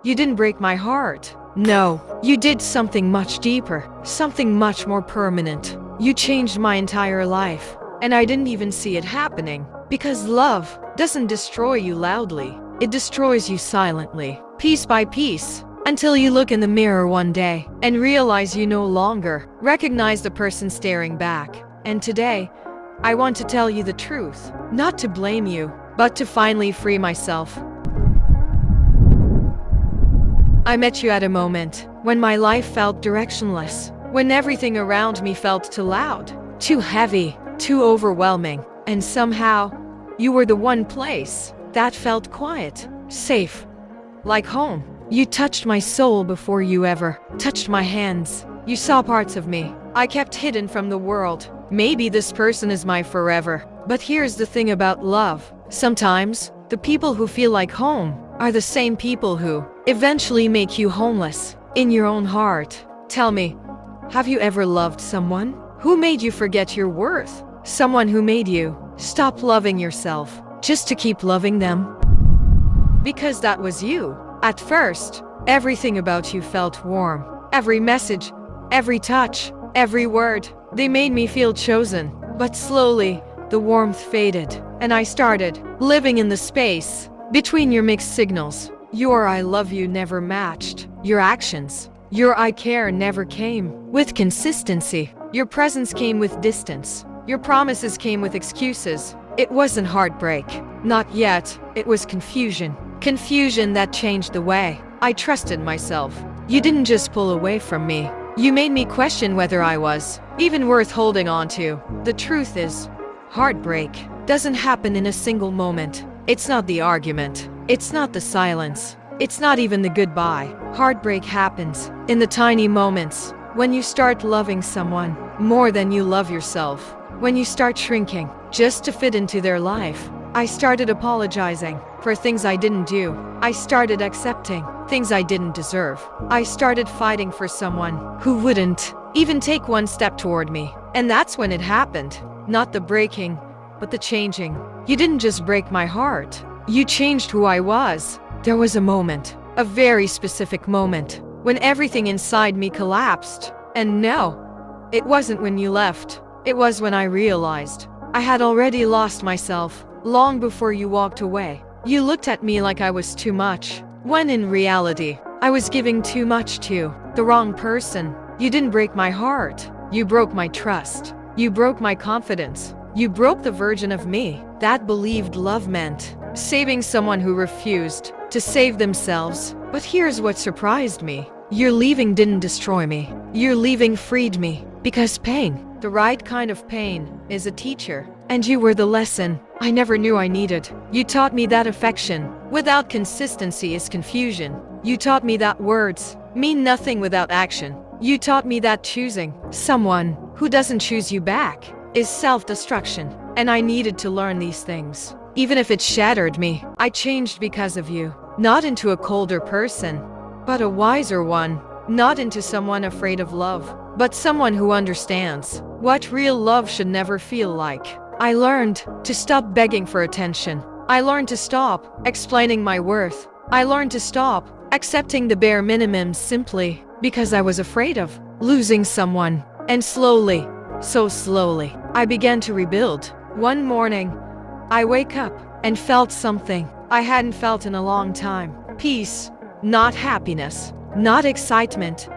You didn't break my heart. No, you did something much deeper, something much more permanent. You changed my entire life, and I didn't even see it happening. Because love doesn't destroy you loudly, it destroys you silently, piece by piece, until you look in the mirror one day and realize you no longer recognize the person staring back. And today, I want to tell you the truth, not to blame you, but to finally free myself. I met you at a moment when my life felt directionless, when everything around me felt too loud, too heavy, too overwhelming, and somehow, you were the one place that felt quiet, safe, like home. You touched my soul before you ever touched my hands. You saw parts of me I kept hidden from the world. Maybe this person is my forever. But here's the thing about love. Sometimes, the people who feel like home are the same people who eventually make you homeless in your own heart. Tell me, have you ever loved someone who made you forget your worth? Someone who made you stop loving yourself just to keep loving them? Because that was you. At first, everything about you felt warm. Every message, every touch, every word, they made me feel chosen. But slowly, the warmth faded, and I started living in the space between your mixed signals. Your I love you never matched your actions. Your I care never came with consistency. Your presence came with distance. Your promises came with excuses. It wasn't heartbreak. Not yet. It was confusion. Confusion that changed the way I trusted myself. You didn't just pull away from me. You made me question whether I was even worth holding on to. The truth is, heartbreak doesn't happen in a single moment. It's not the argument. It's not the silence. It's not even the goodbye. Heartbreak happens in the tiny moments when you start loving someone more than you love yourself. When you start shrinking just to fit into their life. I started apologizing for things I didn't do. I started accepting things I didn't deserve. I started fighting for someone who wouldn't even take one step toward me. And that's when it happened. Not the breaking, but the changing. You didn't just break my heart. You changed who I was. There was a moment, a very specific moment, when everything inside me collapsed. And no, it wasn't when you left. It was when I realized I had already lost myself long before you walked away. You looked at me like I was too much, when in reality, I was giving too much to the wrong person. You didn't break my heart. You broke my trust. You broke my confidence. You broke the version of me that believed love meant saving someone who refused to save themselves. But here's what surprised me. Your leaving didn't destroy me. Your leaving freed me. Because pain, the right kind of pain, is a teacher. And you were the lesson I never knew I needed. You taught me that affection without consistency is confusion. You taught me that words mean nothing without action. You taught me that choosing someone who doesn't choose you back is self-destruction. And I needed to learn these things. Even if it shattered me, I changed because of you. Not into a colder person, but a wiser one. Not into someone afraid of love, but someone who understands what real love should never feel like. I learned to stop begging for attention. I learned to stop explaining my worth. I learned to stop accepting the bare minimum simply because I was afraid of losing someone. And slowly, so slowly, I began to rebuild. One morning, I wake up and felt something I hadn't felt in a long time. Peace, not happiness, not excitement,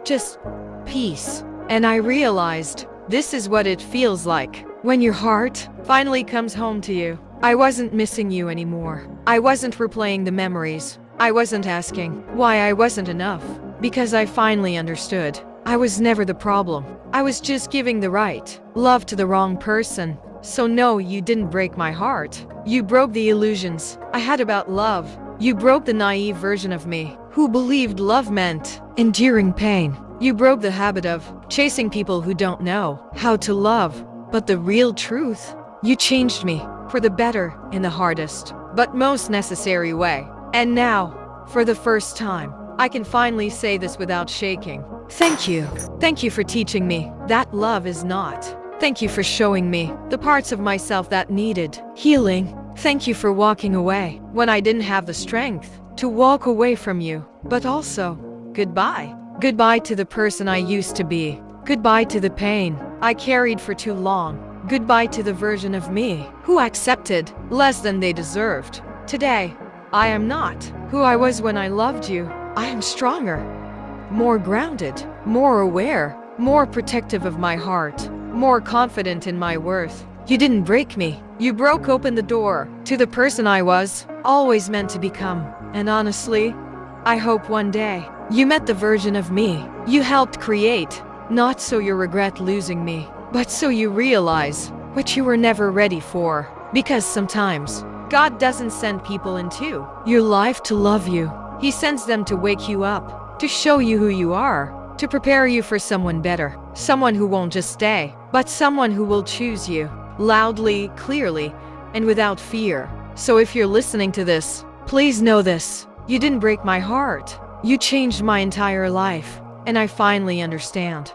just peace. And I realized this is what it feels like when your heart finally comes home to you. I wasn't missing you anymore. I wasn't replaying the memories. I wasn't asking why I wasn't enough. Because I finally understood. I was never the problem. I was just giving the right love to the wrong person. So no, you didn't break my heart. You broke the illusions I had about love. You broke the naive version of me who believed love meant enduring pain. You broke the habit of chasing people who don't know how to love. But the real truth, you changed me for the better in the hardest, but most necessary way. And now, for the first time, I can finally say this without shaking. Thank you. Thank you for teaching me that love is not. Thank you for showing me the parts of myself that needed healing. Thank you for walking away when I didn't have the strength. to walk away from you, but also goodbye. Goodbye to the person I used to be. Goodbye to the pain I carried for too long. Goodbye to the version of me who accepted less than they deserved. Today, I am not who I was when I loved you. I am stronger, more grounded, more aware, more protective of my heart, more confident in my worth. You didn't break me. You broke open the door to the person I was always meant to become. And honestly, I hope one day you met the version of me you helped create, not so you regret losing me, but so you realize what you were never ready for. Because sometimes God doesn't send people into your life to love you. He sends them to wake you up, to show you who you are, to prepare you for someone better, someone who won't just stay, but someone who will choose you loudly, clearly, and without fear. So if you're listening to this, please know this. You didn't break my heart. You changed my entire life, and I finally understand.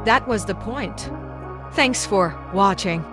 That was the point. Thanks for watching.